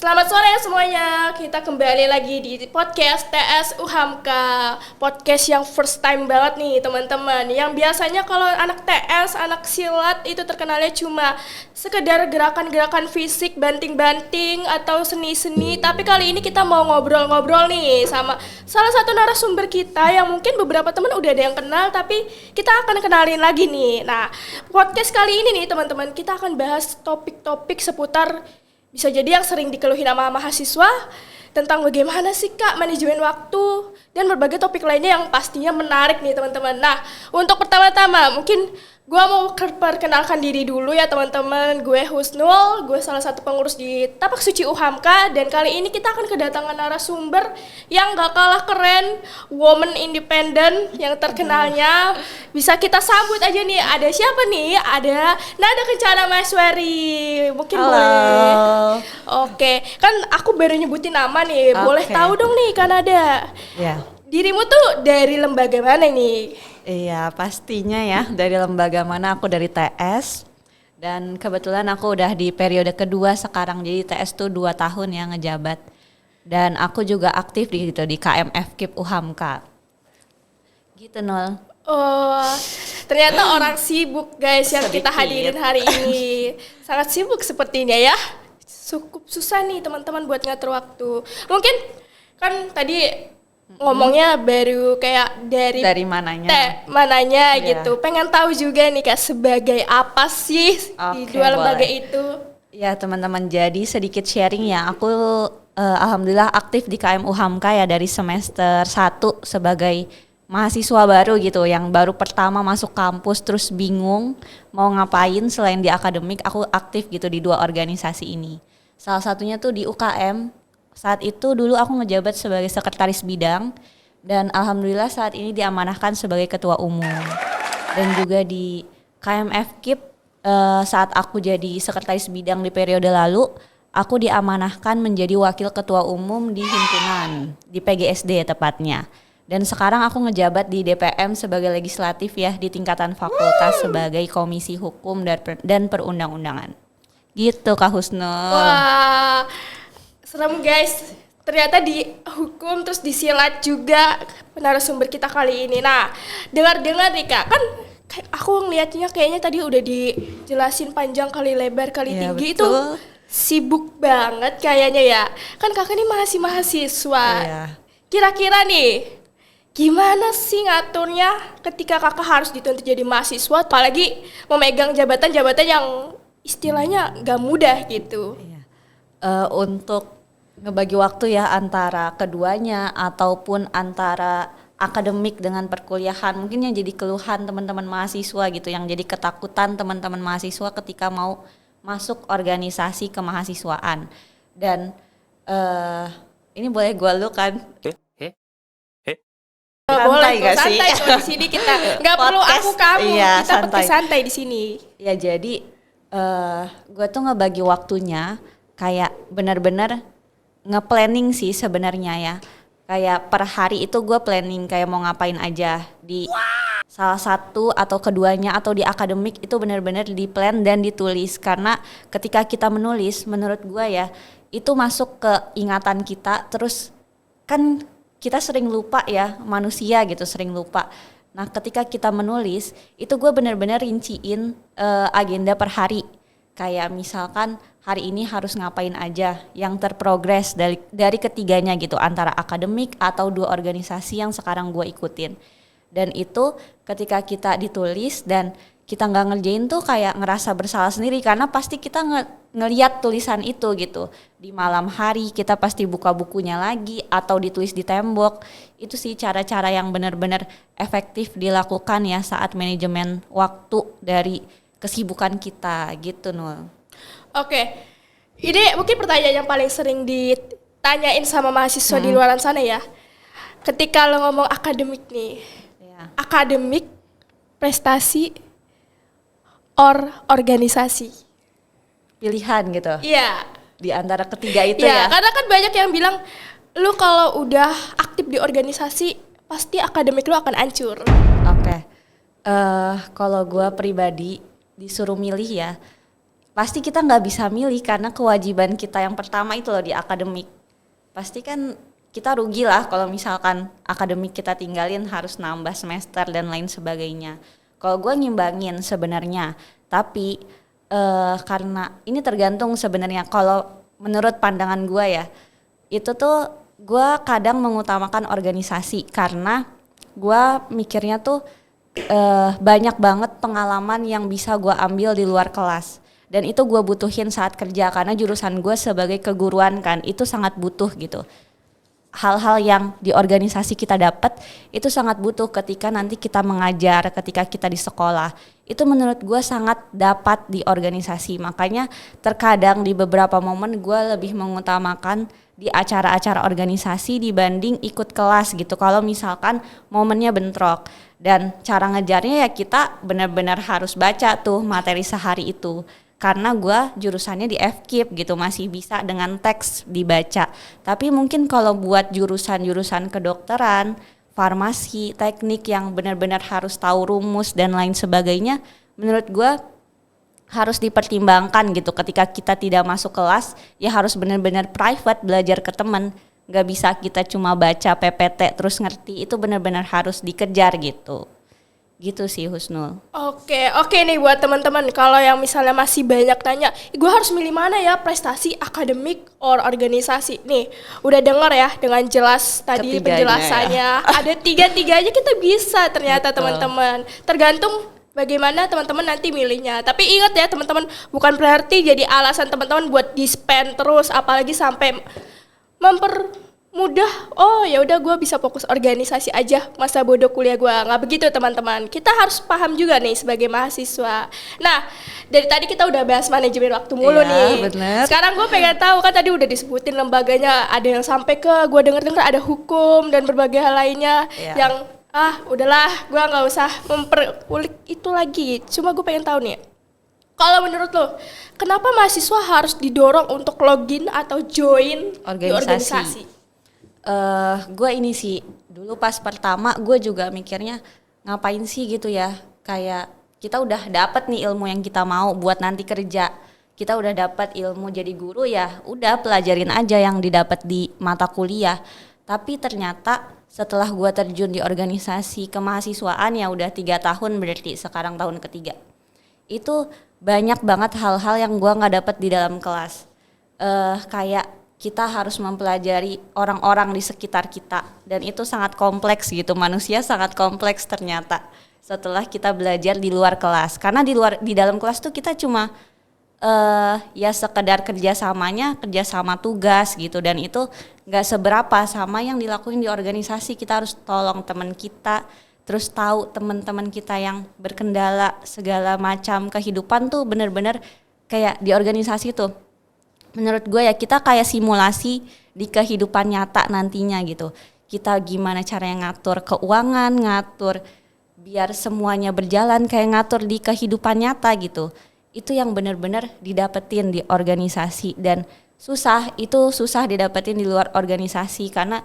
Selamat sore semuanya. Kita kembali lagi di podcast TS UHAMKA. Podcast yang first time banget nih teman-teman. Yang biasanya kalau anak TS, anak silat itu terkenalnya cuma sekedar gerakan-gerakan fisik, banting-banting atau seni-seni. Tapi kali ini kita mau ngobrol-ngobrol nih sama salah satu narasumber kita yang mungkin beberapa teman udah ada yang kenal, tapi kita akan kenalin lagi nih. Nah, podcast kali ini nih teman-teman, kita akan bahas topik-topik seputar bisa jadi yang sering dikeluhin sama mahasiswa tentang bagaimana sih Kak manajemen waktu dan berbagai topik lainnya yang pastinya menarik nih teman-teman. Nah, untuk pertama-tama mungkin gue mau perkenalkan diri dulu ya teman-teman. Gue Husnul, gue salah satu pengurus di Tapak Suci UHAMKA, dan kali ini kita akan kedatangan narasumber yang gak kalah keren, woman independent yang terkenalnya. Bisa kita sambut aja nih, ada siapa nih? Ada Nada Kencana Maheswari. Mungkin halo. Boleh. Oke, kan aku baru nyebutin nama nih. Boleh tahu dong nih Kak Nada. Ya. Dirimu tuh dari lembaga mana nih? Iya, pastinya ya dari lembaga mana. Aku dari TS, dan kebetulan aku udah di periode kedua sekarang. Jadi TS tuh 2 tahun ya ngejabat, dan aku juga aktif di KMF KIP UHAMKA gitu. Nol. Oh, ternyata orang sibuk guys yang kita Sedikit. hadirin hari ini. Sangat sibuk sepertinya ya. Cukup susah nih teman-teman buat ngatur waktu. Mungkin kan tadi ngomongnya baru kayak dari mananya? mananya Iya. gitu. Pengen tahu juga nih Kak, sebagai apa sih di Oke, dua lembaga boleh. itu? Ya teman-teman, jadi sedikit sharing ya. Aku alhamdulillah aktif di KM UHAMKA ya dari semester 1 sebagai mahasiswa baru gitu, yang baru pertama masuk kampus terus bingung mau ngapain selain di akademik. Aku aktif gitu di 2 organisasi ini. Salah satunya tuh di UKM. Saat itu dulu aku ngejabat sebagai sekretaris bidang, dan alhamdulillah saat ini diamanahkan sebagai ketua umum. Dan juga di KMF KIP, saat aku jadi sekretaris bidang di periode lalu, aku diamanahkan menjadi wakil ketua umum di himpunan, di PGSD tepatnya. Dan sekarang aku ngejabat di DPM sebagai legislatif ya, di tingkatan fakultas sebagai Komisi Hukum dan Perundang-undangan. Gitu Kak Husnul. Wah, serem guys. Ternyata di hukum terus di silat juga narasumber kita kali ini. Nah, dengar-dengar nih Kak, kan aku ngeliatnya kayaknya tadi udah dijelasin panjang kali lebar kali Ya, tinggi. betul. Itu sibuk banget kayaknya ya. Kan Kakak ini masih mahasiswa. Iya. Kira-kira nih, gimana sih ngaturnya ketika Kakak harus dituntut jadi mahasiswa, apalagi memegang jabatan-jabatan yang istilahnya gak mudah gitu. Iya. Untuk ngebagi waktu ya antara keduanya ataupun antara akademik dengan perkuliahan, mungkin yang jadi keluhan teman-teman mahasiswa gitu, yang jadi ketakutan teman-teman mahasiswa ketika mau masuk organisasi kemahasiswaan. Dan ini boleh gue lu kan? Boleh, Santai gak sih? santai kok di sini kita. Nggak perlu Podcast, aku kamu, iya, kita podcast santai. santai di sini. Ya jadi gue tuh ngebagi waktunya kayak benar-benar nge-planning sih sebenarnya ya. Kayak per hari itu gue planning kayak mau ngapain aja di salah satu atau keduanya atau di akademik, itu benar-benar di-plan dan ditulis. Karena ketika kita menulis, menurut gue ya, itu masuk ke ingatan kita. Terus kan kita sering lupa ya, manusia gitu sering lupa. Nah ketika kita menulis, itu gue benar-benar rinciin agenda per hari. Kayak misalkan hari ini harus ngapain aja yang terprogres dari ketiganya gitu, antara akademik atau 2 organisasi yang sekarang gue ikutin. Dan itu ketika kita ditulis dan kita nggak ngerjain tuh kayak ngerasa bersalah sendiri, karena pasti kita ngeliat tulisan itu gitu. Di malam hari kita pasti buka bukunya lagi atau ditulis di tembok. Itu sih cara-cara yang benar-benar efektif dilakukan ya saat manajemen waktu dari kesibukan kita gitu Nul. Oke, ini mungkin pertanyaan yang paling sering ditanyain sama mahasiswa di luaran sana ya. Ketika lo ngomong akademik nih, Ya. akademik, prestasi, organisasi. Pilihan gitu. Iya. Di antara ketiga itu Ya, ya. karena kan banyak yang bilang lu kalau udah aktif di organisasi pasti akademik lu akan hancur. Oke. Kalau gue pribadi disuruh milih ya, pasti kita nggak bisa milih karena kewajiban kita yang pertama itu loh di akademik. Pasti kan kita rugi lah kalau misalkan akademik kita tinggalin harus nambah semester dan lain sebagainya. Kalau gue ngimbangin sebenarnya, tapi karena ini tergantung sebenarnya. Kalau menurut pandangan gue ya, itu tuh gue kadang mengutamakan organisasi karena gue mikirnya tuh banyak banget pengalaman yang bisa gue ambil di luar kelas. Dan itu gue butuhin saat kerja karena jurusan gue sebagai keguruan kan itu sangat butuh gitu. Hal-hal yang di organisasi kita dapat itu sangat butuh ketika nanti kita mengajar, ketika kita di sekolah. Itu menurut gue sangat dapat di organisasi. Makanya terkadang di beberapa momen gue lebih mengutamakan di acara-acara organisasi dibanding ikut kelas gitu. Kalau misalkan momennya bentrok. Dan cara ngejarnya ya kita benar-benar harus baca tuh materi sehari itu. Karena gue jurusannya di FKIP gitu, masih bisa dengan teks dibaca. Tapi mungkin kalau buat jurusan-jurusan kedokteran, farmasi, teknik yang benar-benar harus tahu rumus dan lain sebagainya, menurut gue harus dipertimbangkan gitu. Ketika kita tidak masuk kelas, ya harus benar-benar private belajar ke teman. Gak bisa kita cuma baca PPT terus ngerti, itu benar-benar harus dikejar gitu. Gitu sih Husnul. Oke nih buat teman-teman, kalau yang misalnya masih banyak tanya, gue harus milih mana ya, prestasi, akademik, or organisasi. Nih, udah denger ya dengan jelas tadi penjelasannya. Ada tiga-tiganya kita bisa ternyata teman-teman. Tergantung bagaimana teman-teman nanti milihnya. Tapi ingat ya teman-teman, bukan berarti jadi alasan teman-teman buat di-spend terus, apalagi sampai mudah, oh ya udah gue bisa fokus organisasi aja masa bodoh kuliah gue. Nggak begitu teman-teman, kita harus paham juga nih sebagai mahasiswa. Nah, dari tadi kita udah bahas manajemen waktu mulu nih. Bener. Sekarang gue pengen tahu, kan tadi udah disebutin lembaganya, ada yang sampai ke gue denger ada hukum dan berbagai hal lainnya yang udahlah gue nggak usah memperulik itu lagi. Cuma gue pengen tahu nih, kalau menurut lo, kenapa mahasiswa harus didorong untuk login atau join di organisasi? Gue ini sih dulu pas pertama gue juga mikirnya ngapain sih gitu ya, kayak kita udah dapat nih ilmu yang kita mau buat nanti kerja, kita udah dapat ilmu jadi guru, ya udah pelajarin aja yang didapat di mata kuliah. Tapi ternyata setelah gue terjun di organisasi kemahasiswaan ya udah 3 tahun, berarti sekarang tahun ketiga, itu banyak banget hal-hal yang gue nggak dapet di dalam kelas. Kayak kita harus mempelajari orang-orang di sekitar kita, dan itu sangat kompleks gitu. Manusia sangat kompleks ternyata setelah kita belajar di luar kelas. Karena di dalam kelas tuh kita cuma ya sekedar kerjasama tugas gitu, dan itu nggak seberapa sama yang dilakuin di organisasi. Kita harus tolong teman kita, terus tahu teman-teman kita yang berkendala segala macam kehidupan tuh bener-bener kayak di organisasi tuh. Menurut gue ya kita kayak simulasi di kehidupan nyata nantinya gitu. Kita gimana caranya ngatur keuangan, ngatur biar semuanya berjalan kayak ngatur di kehidupan nyata gitu. Itu yang benar-benar didapetin di organisasi, dan susah didapetin di luar organisasi karena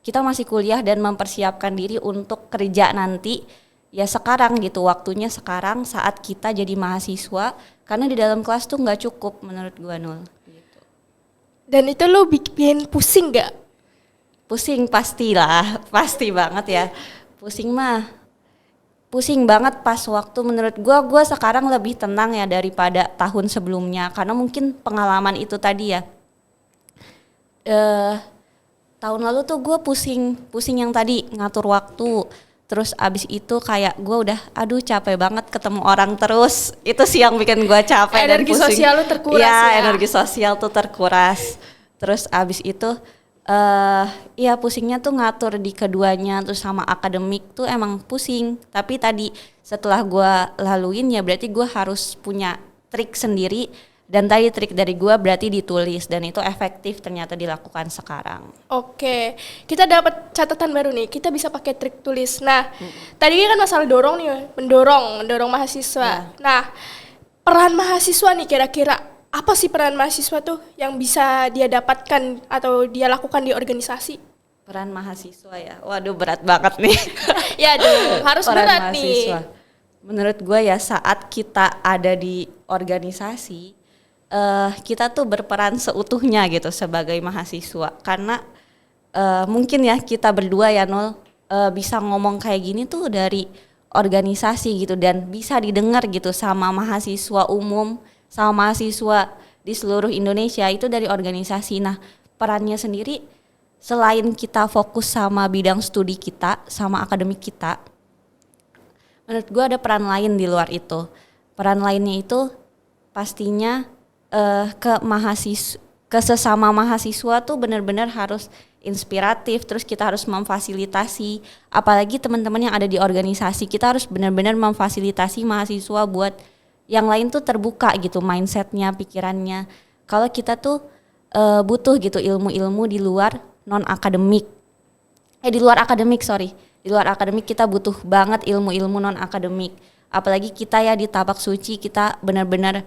kita masih kuliah dan mempersiapkan diri untuk kerja nanti. Ya sekarang gitu, waktunya sekarang saat kita jadi mahasiswa, karena di dalam kelas tuh nggak cukup menurut gua, Nul. Gitu. Dan itu lo bikin pusing nggak? Pusing pastilah, pasti banget ya. Pusing banget pas waktu menurut gua sekarang lebih tenang ya daripada tahun sebelumnya, karena mungkin pengalaman itu tadi ya. Tahun lalu tuh gua pusing yang tadi ngatur waktu. Terus abis itu kayak gue udah capek banget ketemu orang terus. Itu sih yang bikin gue capek dan pusing. Energi sosial lu terkuras ya. Energi sosial tuh terkuras. Terus abis itu pusingnya tuh ngatur di keduanya, terus sama akademik tuh emang pusing. Tapi tadi setelah gue laluin ya berarti gue harus punya trik sendiri. Dan tadi trik dari gue berarti ditulis, dan itu efektif ternyata dilakukan sekarang. Oke, kita dapat catatan baru nih, kita bisa pakai trik tulis. Nah, tadi kan masalah dorong nih, mendorong mahasiswa. Nah, peran mahasiswa nih kira-kira apa sih peran mahasiswa tuh yang bisa dia dapatkan atau dia lakukan di organisasi? Peran mahasiswa ya, waduh berat banget nih. Ya dong, harus berat mahasiswa nih. menurut gue ya saat kita ada di organisasi, kita tuh berperan seutuhnya gitu sebagai mahasiswa. Karena mungkin ya kita berdua ya Nul bisa ngomong kayak gini tuh dari organisasi gitu dan bisa didengar gitu sama mahasiswa umum, sama mahasiswa di seluruh Indonesia itu dari organisasi. Nah, perannya sendiri selain kita fokus sama bidang studi kita, sama akademik kita, menurut gue ada peran lain di luar itu. Peran lainnya itu pastinya ke sesama mahasiswa tuh benar-benar harus inspiratif, terus kita harus memfasilitasi, apalagi teman-teman yang ada di organisasi, kita harus benar-benar memfasilitasi mahasiswa buat yang lain tuh terbuka gitu mindsetnya, pikirannya. Kalau kita tuh butuh gitu ilmu-ilmu di luar non akademik, di luar akademik kita butuh banget ilmu-ilmu non akademik. Apalagi kita ya di Tapak Suci kita benar-benar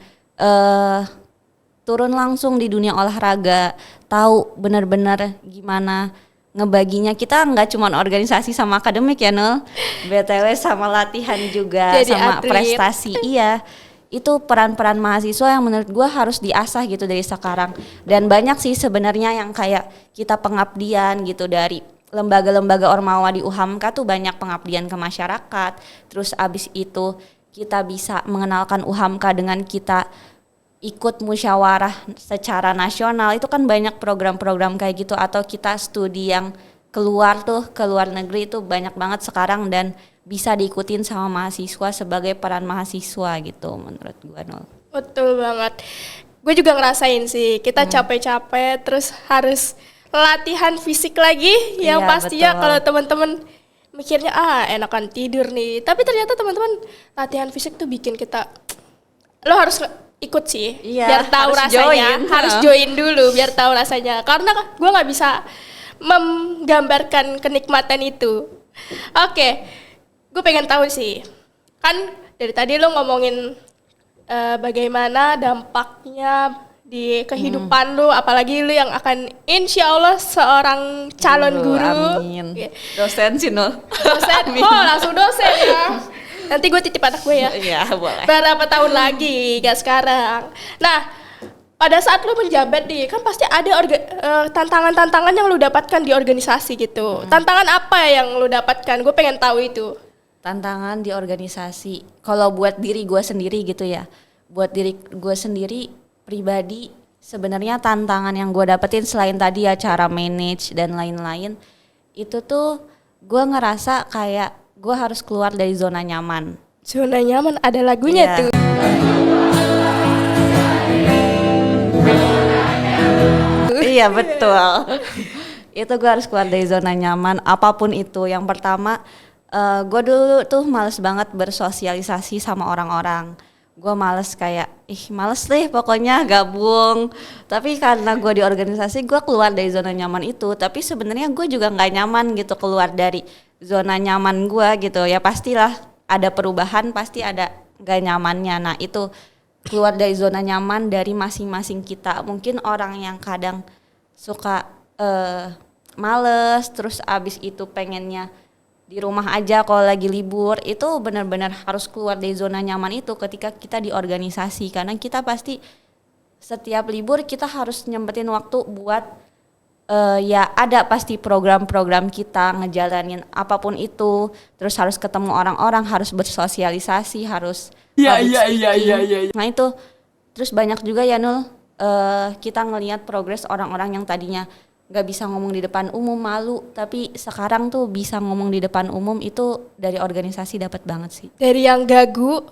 turun langsung di dunia olahraga, tahu benar-benar gimana ngebaginya. Kita nggak cuma organisasi sama akademik ya Nul, BTW sama latihan juga, jadi sama atlet. prestasi. Iya, itu peran-peran mahasiswa yang menurut gue harus diasah gitu dari sekarang. Dan banyak sih sebenarnya yang kayak kita pengabdian gitu dari lembaga-lembaga ormawa di UHAMKA tuh banyak pengabdian ke masyarakat. Terus abis itu kita bisa mengenalkan UHAMKA dengan kita ikut musyawarah secara nasional, itu kan banyak program-program kayak gitu, atau kita studi yang keluar negeri itu banyak banget sekarang dan bisa diikutin sama mahasiswa sebagai peran mahasiswa gitu menurut gua Nol. Betul banget. Gue juga ngerasain sih, kita capek-capek terus harus latihan fisik lagi yang Iya, pastinya betul. kalau teman-teman mikirnya enakan tidur nih, tapi ternyata teman-teman latihan fisik tuh bikin kita, lo harus ikut sih, Iya, biar tahu harus rasanya, join. harus join dulu biar tahu rasanya, karena gue nggak bisa menggambarkan kenikmatan itu. Oke, gue pengen tahu sih, kan dari tadi lo ngomongin bagaimana dampaknya di kehidupan lo, apalagi lo yang akan insya Allah seorang calon guru. Amin. Oke. Dosen sih Nol. Dosen, langsung dosen ya. Nanti gue titip anak gue ya. Iya boleh. Berapa tahun lagi, gak sekarang. Nah, pada saat lu menjabat nih, kan pasti ada tantangan-tantangan yang lu dapatkan di organisasi gitu. Tantangan apa yang lu dapatkan? Gue pengen tahu itu. Tantangan di organisasi, kalau buat diri gue sendiri gitu ya, buat diri gue sendiri pribadi, sebenarnya tantangan yang gue dapetin selain tadi ya cara manage dan lain-lain, itu tuh gue ngerasa kayak gue harus keluar dari zona nyaman. Zona nyaman ada lagunya Iya. tuh. Iya betul. Itu gue harus keluar dari zona nyaman apapun itu. Yang pertama, gue dulu tuh males banget bersosialisasi sama orang-orang. Gue males kayak, males deh pokoknya gabung. Tapi karena gue di organisasi, gue keluar dari zona nyaman itu. Tapi sebenarnya gue juga nggak nyaman gitu keluar dari zona nyaman gue gitu. Ya pastilah ada perubahan, pasti ada nggak nyamannya. Nah itu keluar dari zona nyaman dari masing-masing kita. Mungkin orang yang kadang suka males, terus abis itu pengennya di rumah aja kalau lagi libur, itu benar-benar harus keluar dari zona nyaman itu ketika kita di organisasi, karena kita pasti setiap libur kita harus nyempetin waktu buat ya ada pasti program-program kita ngejalanin apapun itu, terus harus ketemu orang-orang, harus bersosialisasi, harus public speaking. Nah itu terus banyak juga ya Nul, kita ngelihat progres orang-orang yang tadinya nggak bisa ngomong di depan umum, malu, tapi sekarang tuh bisa ngomong di depan umum, itu dari organisasi dapat banget sih. Dari yang gagu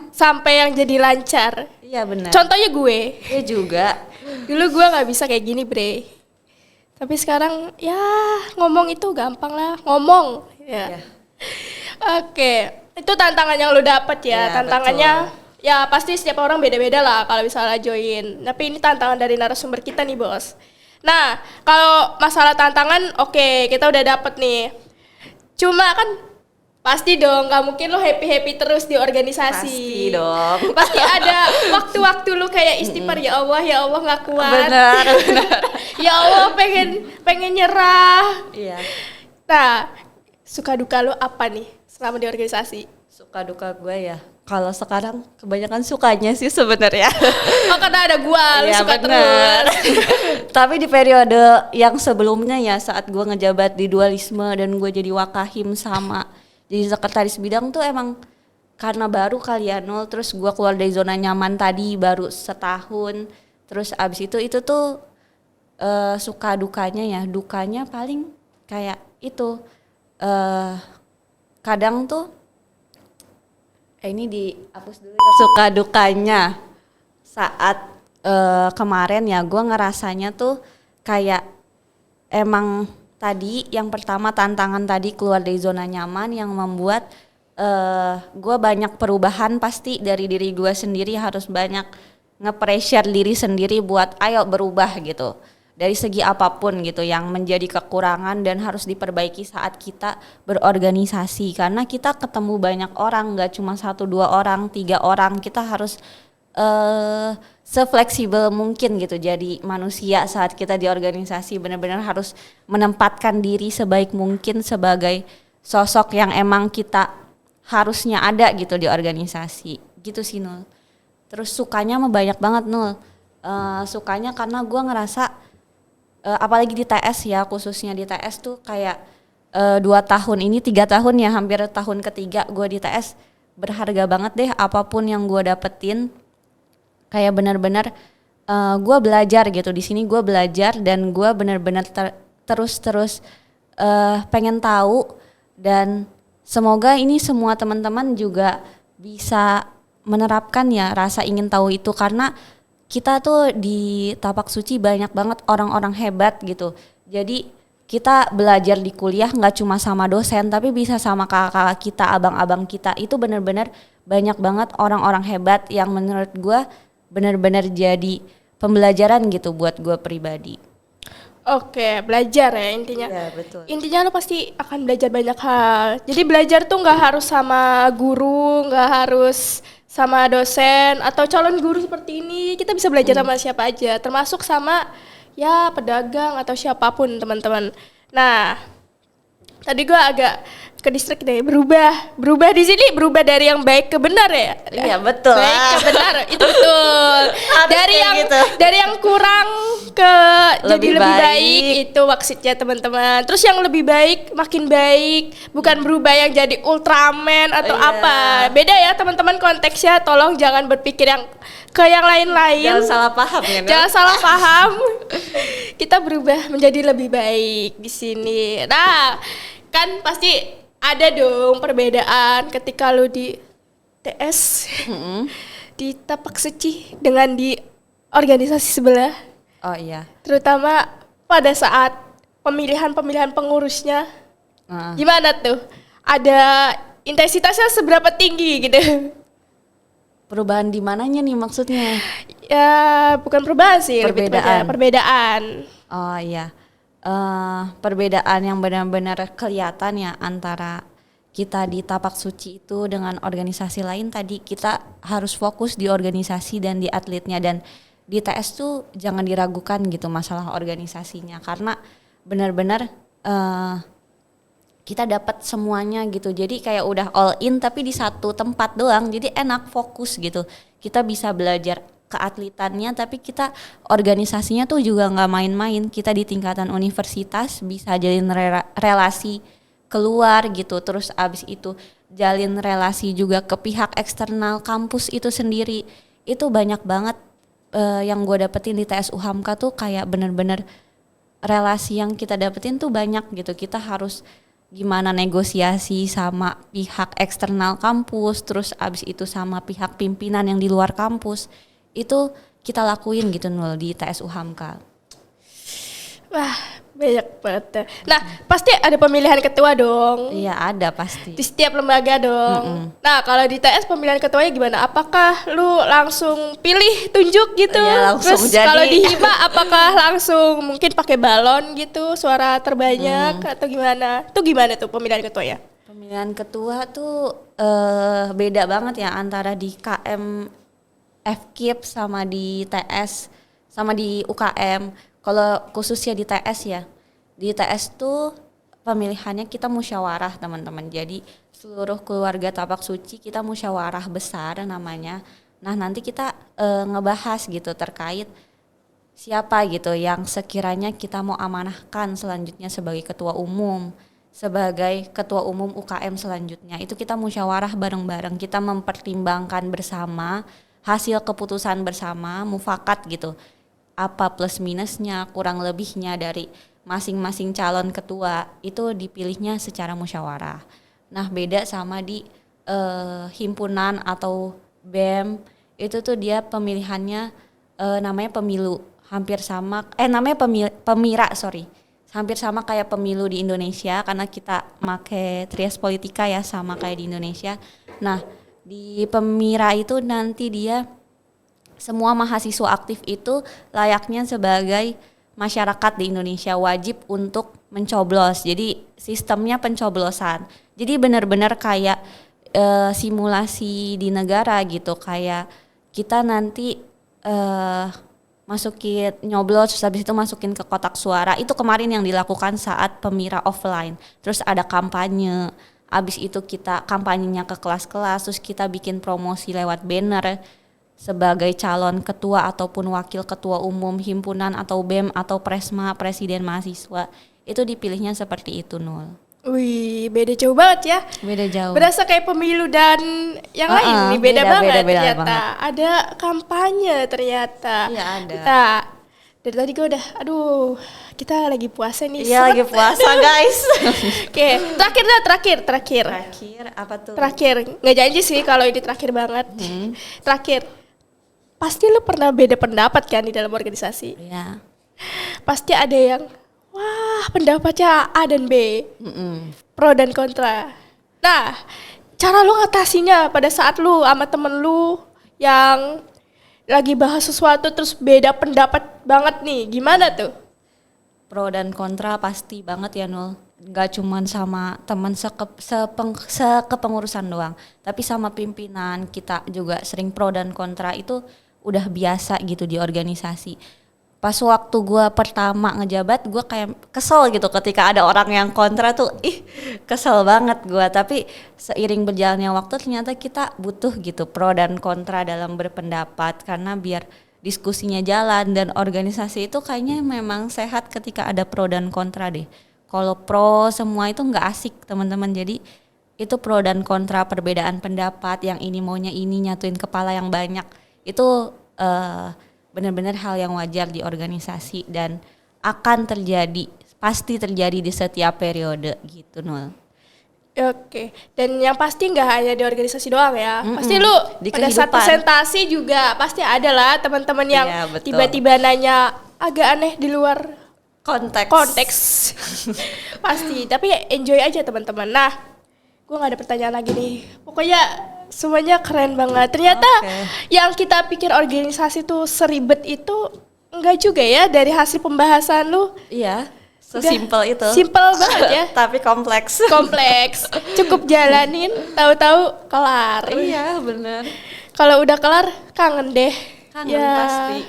sampai yang jadi lancar. Iya benar. Contohnya gue. Iya juga. Dulu gue nggak bisa kayak gini bre. Tapi sekarang ya ngomong itu gampang lah, ngomong. Ya. Iya. Oke, itu tantangan yang lu dapet ya. Iya, Tantangannya ya pasti setiap orang beda-beda lah kalau misalnya join. Tapi ini tantangan dari narasumber kita nih bos. Nah, kalau masalah tantangan, oke, kita udah dapet nih. Cuma kan pasti dong, gak mungkin lo happy-happy terus di organisasi. Pasti dong. Pasti ada waktu-waktu lo kayak istighfar, ya Allah gak kuat. Benar. Ya Allah pengen nyerah. Iya. Nah, suka duka lo apa nih selama di organisasi? Suka duka gue ya. Kalau sekarang kebanyakan sukanya sih sebenarnya. Oh karena ada gua, lu Iya, suka bener. terus. Tapi di periode yang sebelumnya ya, saat gue ngejabat di Dualisme dan gue jadi wakahim sama jadi sekretaris bidang tuh emang karena baru kali ya Nul, terus gue keluar dari zona nyaman tadi baru setahun, terus abis itu tuh suka dukanya ya, dukanya paling kayak itu kadang tuh ini dihapus dulu ya. Suka dukanya saat kemarin ya gue ngerasanya tuh kayak emang tadi yang pertama tantangan tadi keluar dari zona nyaman yang membuat gue banyak perubahan pasti dari diri gue sendiri, harus banyak nge-pressure diri sendiri buat ayo berubah gitu dari segi apapun gitu yang menjadi kekurangan dan harus diperbaiki saat kita berorganisasi, karena kita ketemu banyak orang, gak cuma 1-2 orang, 3 orang, kita harus sefleksibel mungkin gitu jadi manusia saat kita di organisasi, benar-benar harus menempatkan diri sebaik mungkin sebagai sosok yang emang kita harusnya ada gitu di organisasi gitu sih Nul. Terus sukanya mah banyak banget Nul. Sukanya karena gue ngerasa apalagi di TS ya, khususnya di TS tuh kayak 2 tahun ini 3 tahun ya, hampir tahun ketiga gue di TS, berharga banget deh apapun yang gue dapetin. Kayak benar-benar gue belajar gitu di sini, gue belajar dan gue benar-benar terus pengen tahu, dan semoga ini semua teman-teman juga bisa menerapkan ya rasa ingin tahu itu, karena kita tuh di Tapak Suci banyak banget orang-orang hebat gitu. Jadi kita belajar di kuliah nggak cuma sama dosen, tapi bisa sama kakak-kakak kita, abang-abang kita. Itu benar-benar banyak banget orang-orang hebat yang menurut gue benar-benar jadi pembelajaran gitu buat gue pribadi. Oke, belajar ya intinya. Iya, betul. Intinya lo pasti akan belajar banyak hal. Jadi belajar tuh nggak harus sama guru, nggak harus sama dosen atau calon guru seperti ini. Kita bisa belajar sama siapa aja, termasuk sama ya pedagang atau siapapun teman-teman. Nah, tadi gue agak ke distrik deh, berubah di sini, berubah dari yang baik ke benar ya. Iya betul. Baik ke benar itu betul. dari yang gitu. dari yang kurang ke jadi Lebih lebih baik. baik. Itu maksudnya teman-teman. Terus yang lebih baik makin baik, bukan berubah yang jadi Ultraman atau Iya. apa. Beda ya teman-teman konteksnya. Tolong jangan berpikir yang ke yang lain-lain. Jangan salah paham ya. Nel. Jangan salah paham. Kita berubah menjadi lebih baik di sini. Nah, kan pasti ada dong perbedaan ketika lu di TS, di Tapak Suci dengan di organisasi sebelah. Oh iya. Terutama pada saat pemilihan pengurusnya. Gimana tuh? Ada intensitasnya seberapa tinggi gitu? Perubahan di mananya nih maksudnya? Ya, bukan perubahan sih, lebih Perbedaan. tepatnya perbedaan. Oh iya. Perbedaan yang benar-benar kelihatan ya antara kita di Tapak Suci itu dengan organisasi lain, tadi kita harus fokus di organisasi dan di atletnya, dan di TS tuh jangan diragukan gitu masalah organisasinya, karena benar-benar kita dapat semuanya gitu. Jadi kayak udah all in tapi di satu tempat doang, jadi enak fokus gitu. Kita bisa belajar keatletannya tapi kita organisasinya tuh juga nggak main-main. Kita di tingkatan universitas bisa jalin relasi keluar gitu, terus abis itu jalin relasi juga ke pihak eksternal kampus itu sendiri. Itu banyak banget yang gue dapetin di TS UHAMKA tuh, kayak bener-bener relasi yang kita dapetin tuh banyak gitu. Kita harus gimana negosiasi sama pihak eksternal kampus, terus abis itu sama pihak pimpinan yang di luar kampus. Itu kita lakuin gitu Nul di TS UHAMKA. Wah, banyak banget. Nah, pasti ada pemilihan ketua dong. Iya ada pasti. Di setiap lembaga dong. Nah, kalau di TS pemilihan ketuanya gimana? Apakah lu langsung pilih tunjuk gitu? Iya, langsung Terus jadi. kalau di HIMA apakah langsung mungkin pakai balon gitu, suara terbanyak atau gimana? Itu gimana tuh pemilihan ketuanya? Pemilihan ketua tuh beda banget ya antara di KM FKIP sama di TS sama di UKM. Kalau khususnya di TS ya, di TS tuh pemilihannya kita musyawarah teman-teman. Jadi seluruh keluarga Tapak Suci kita musyawarah besar namanya. Nah nanti kita ngebahas gitu terkait siapa gitu yang sekiranya kita mau amanahkan selanjutnya sebagai ketua umum, sebagai ketua umum UKM selanjutnya. Itu kita musyawarah bareng-bareng, kita mempertimbangkan bersama hasil keputusan bersama, mufakat gitu. Apa plus minusnya, kurang lebihnya dari masing-masing calon ketua itu dipilihnya secara musyawarah. Nah beda sama di himpunan atau BEM itu tuh dia pemilihannya namanya pemilu, hampir sama namanya hampir sama kayak pemilu di Indonesia karena kita make trias politika ya sama kayak di Indonesia. Nah di Pemira itu nanti dia semua mahasiswa aktif itu layaknya sebagai masyarakat di Indonesia wajib untuk mencoblos. Jadi sistemnya pencoblosan. Jadi benar-benar kayak simulasi di negara gitu. Kayak kita nanti masukin nyoblos, terus habis itu masukin ke kotak suara. Itu kemarin yang dilakukan saat Pemira offline. Terus ada kampanye. Habis itu kita kampanyenya ke kelas-kelas. Terus kita bikin promosi lewat banner sebagai calon ketua ataupun wakil ketua umum himpunan atau BEM atau Presma, presiden mahasiswa. Itu dipilihnya seperti itu, Nul. Wih, beda jauh banget ya. Beda jauh. Berasa kayak pemilu dan yang lain nih, beda banget beda ternyata. banget. Ada kampanye ternyata. Iya ada. Nah, dari tadi gue udah, aduh, kita lagi puasa nih. Iya lagi puasa guys. Oke, terakhir. Terakhir apa tuh? Terakhir, nggak janji sih kalau ini terakhir banget. Terakhir, pasti lu pernah beda pendapat kan di dalam organisasi? Iya. Pasti ada yang, wah pendapatnya A dan B, pro dan kontra. Nah, cara lu ngatasinya pada saat lu sama temen lu yang lagi bahas sesuatu terus beda pendapat banget nih, gimana tuh? Pro dan kontra pasti banget ya Nul. Gak cuman sama teman sekepengurusan doang, tapi sama pimpinan kita juga sering pro dan kontra. Itu udah biasa gitu di organisasi. Pas waktu gue pertama ngejabat gue kayak kesel gitu ketika ada orang yang kontra tuh, kesel banget gue. Tapi seiring berjalannya waktu ternyata kita butuh gitu pro dan kontra dalam berpendapat, karena biar diskusinya jalan. Dan organisasi itu kayaknya memang sehat ketika ada pro dan kontra deh. Kalau pro semua itu nggak asik teman-teman. Jadi itu pro dan kontra, perbedaan pendapat, yang ini maunya ini, nyatuin kepala yang banyak. Itu benar-benar hal yang wajar di organisasi dan akan terjadi, pasti terjadi di setiap periode gitu Nul. Oke, dan yang pasti nggak hanya di organisasi doang ya. Pasti lu Di pada saat kehidupan. presentasi juga pasti ada lah teman-teman yang Iya, betul. tiba-tiba nanya agak aneh di luar konteks. Pasti, tapi enjoy aja teman-teman. Nah, gue nggak ada pertanyaan lagi nih. Pokoknya semuanya keren banget. Ternyata yang kita pikir organisasi tuh seribet itu enggak juga ya dari hasil pembahasan lu. Iya, sesimpel itu. Simpel banget ya. Tapi kompleks. Kompleks. Cukup jalanin, tahu-tahu kelar. Iya, benar. Kalau udah kelar kangen deh. Kangen Ya. pasti.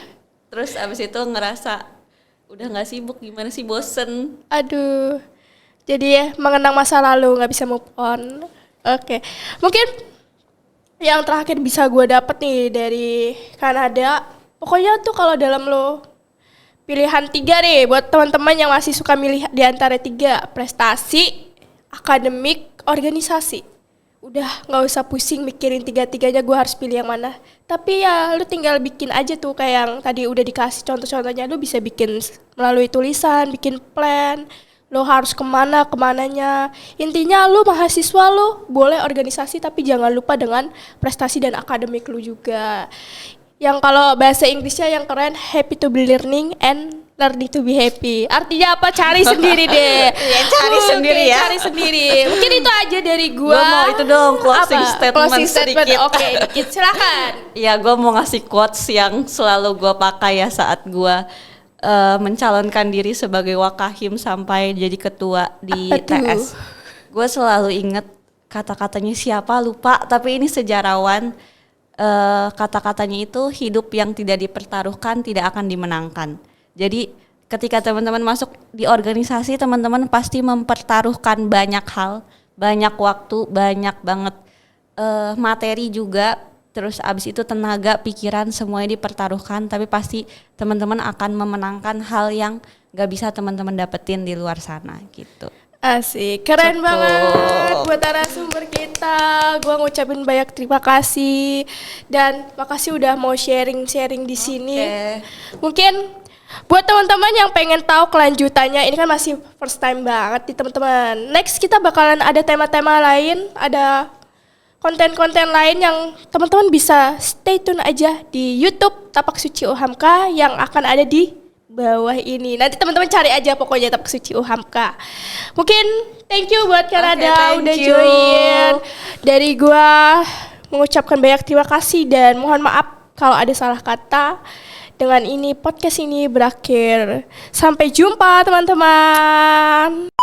Terus abis itu ngerasa udah nggak sibuk, gimana sih, bosen. Aduh. Jadi ya mengenang masa lalu, nggak bisa move on. Oke. Mungkin yang terakhir bisa gue dapet nih dari Kanada, pokoknya tuh kalau dalam lo pilihan 3 nih buat teman-teman yang masih suka milih di antara 3, prestasi, akademik, organisasi. Udah nggak usah pusing mikirin 3-tiganya gue harus pilih yang mana. Tapi ya lu tinggal bikin aja tuh kayak yang tadi udah dikasih contoh-contohnya. Lu bisa bikin melalui tulisan, bikin plan. Lo harus kemananya. Intinya lo mahasiswa lo boleh organisasi tapi jangan lupa dengan prestasi dan akademik lo juga. Yang kalau bahasa Inggrisnya yang keren, happy to be learning and learning to be happy. Artinya apa? Cari sendiri deh. Ya, cari sendiri ya. Cari sendiri. Mungkin itu aja dari gua. Gua mau itu dong, closing statement sedikit. Oke, dikit. Silakan. Ya, gue mau ngasih quotes yang selalu gue pakai ya saat gue mencalonkan diri sebagai wakahim sampai jadi ketua di TS. Gue selalu inget kata-katanya siapa lupa, tapi ini sejarawan. Kata-katanya itu hidup yang tidak dipertaruhkan tidak akan dimenangkan. Jadi ketika teman-teman masuk di organisasi, teman-teman pasti mempertaruhkan banyak hal, banyak waktu, banyak banget materi juga, terus abis itu tenaga, pikiran, semuanya dipertaruhkan, tapi pasti teman-teman akan memenangkan hal yang gak bisa teman-teman dapetin di luar sana gitu. Asik, keren Cukup. banget buat narasumber kita. Gua ngucapin banyak terima kasih dan makasih udah mau sharing-sharing di sini. Mungkin buat teman-teman yang pengen tahu kelanjutannya, ini kan masih first time banget nih teman-teman. Next kita bakalan ada tema-tema lain, ada konten-konten lain yang teman-teman bisa stay tune aja di YouTube Tapak Suci UHAMKA yang akan ada di bawah ini. Nanti teman-teman cari aja pokoknya Tapak Suci UHAMKA. Mungkin thank you buat Kanada udah join. Dari gua mengucapkan banyak terima kasih dan mohon maaf kalau ada salah kata. Dengan ini podcast ini berakhir. Sampai jumpa teman-teman.